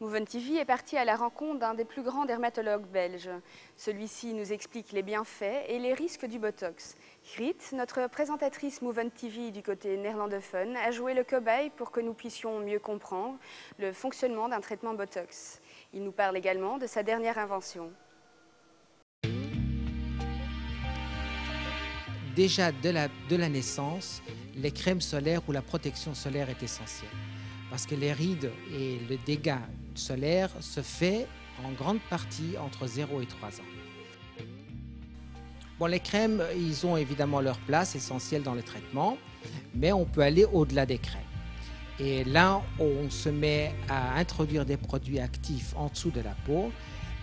Mouven TV est parti à la rencontre d'un des plus grands dermatologues belges. Celui-ci nous explique les bienfaits et les risques du Botox. Grit, notre présentatrice Mouven TV du côté néerlandophone, a joué le cobaye pour que nous puissions mieux comprendre le fonctionnement d'un traitement Botox. Il nous parle également de sa dernière invention. Déjà de la naissance, les crèmes solaires ou la protection solaire est essentielle. Parce que les rides et le dégât solaire se fait en grande partie entre 0 et 3 ans. Bon, les crèmes, ils ont évidemment leur place essentielle dans le traitement, mais on peut aller au-delà des crèmes. Et là, on se met à introduire des produits actifs en dessous de la peau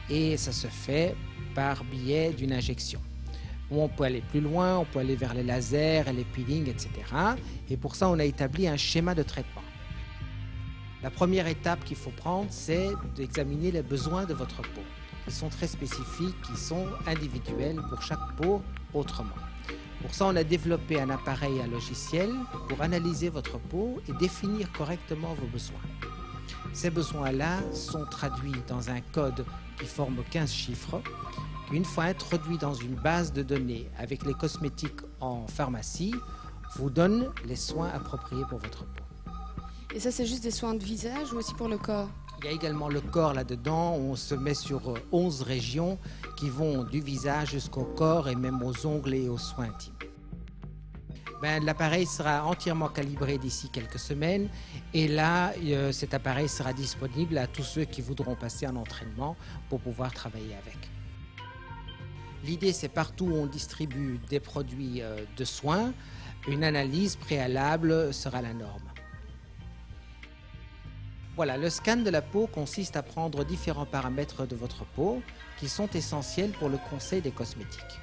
et ça se fait par biais d'une injection. On peut aller plus loin, on peut aller vers les lasers, les peelings, etc. Et pour ça, on a établi un schéma de traitement. La première étape qu'il faut prendre, c'est d'examiner les besoins de votre peau. Ils sont très spécifiques, ils sont individuels pour chaque peau autrement. Pour ça, on a développé un appareil, un logiciel pour analyser votre peau et définir correctement vos besoins. Ces besoins-là sont traduits dans un code qui forme 15 chiffres. Une fois introduit dans une base de données avec les cosmétiques en pharmacie, vous donne les soins appropriés pour votre peau. Et ça, c'est juste des soins de visage ou aussi pour le corps? Il y a également le corps là-dedans, où on se met sur 11 régions qui vont du visage jusqu'au corps et même aux ongles et aux soins intimes. L'appareil sera entièrement calibré d'ici quelques semaines et là, cet appareil sera disponible à tous ceux qui voudront passer un entraînement pour pouvoir travailler avec. L'idée, c'est partout où on distribue des produits de soins, une analyse préalable sera la norme. Voilà, le scan de la peau consiste à prendre différents paramètres de votre peau qui sont essentiels pour le conseil des cosmétiques.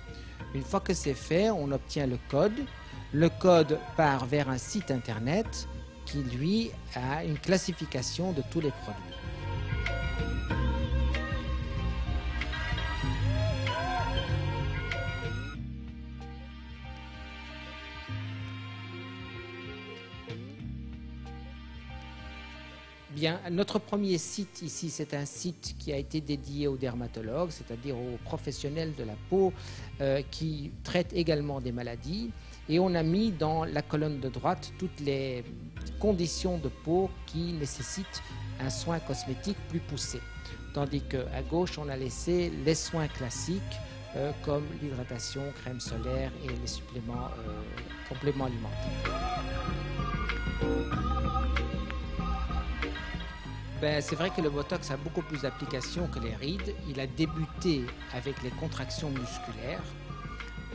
Une fois que c'est fait, on obtient le code. Le code part vers un site internet qui, lui, a une classification de tous les produits. Bien, notre premier site ici, c'est un site qui a été dédié aux dermatologues, c'est-à-dire aux professionnels de la peau qui traitent également des maladies. Et on a mis dans la colonne de droite toutes les conditions de peau qui nécessitent un soin cosmétique plus poussé. Tandis qu'à gauche, on a laissé les soins classiques comme l'hydratation, crème solaire et les suppléments, compléments alimentaires. C'est vrai que le Botox a beaucoup plus d'applications que les rides. Il a débuté avec les contractions musculaires.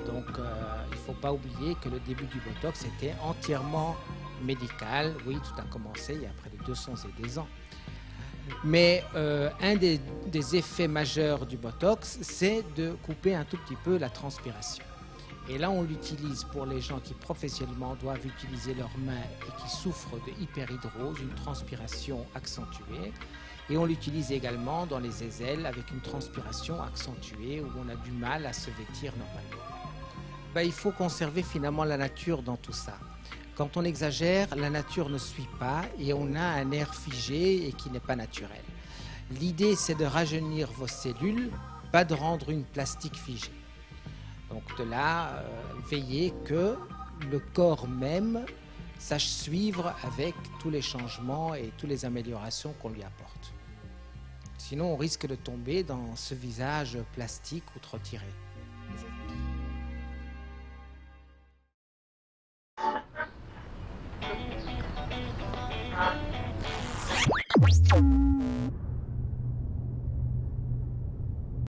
Donc, il ne faut pas oublier que le début du Botox était entièrement médical. Oui, tout a commencé il y a près de 200 et des ans. Mais un des effets majeurs du Botox, c'est de couper un tout petit peu la transpiration. Et là, on l'utilise pour les gens qui professionnellement doivent utiliser leurs mains et qui souffrent de hyperhidrose, une transpiration accentuée. Et on l'utilise également dans les aisselles avec une transpiration accentuée où on a du mal à se vêtir normalement. Il faut conserver finalement la nature dans tout ça. Quand on exagère, la nature ne suit pas et on a un air figé et qui n'est pas naturel. L'idée, c'est de rajeunir vos cellules, pas de rendre une plastique figée. Donc de là, veiller que le corps même sache suivre avec tous les changements et toutes les améliorations qu'on lui apporte. Sinon, on risque de tomber dans ce visage plastique ou trop tiré.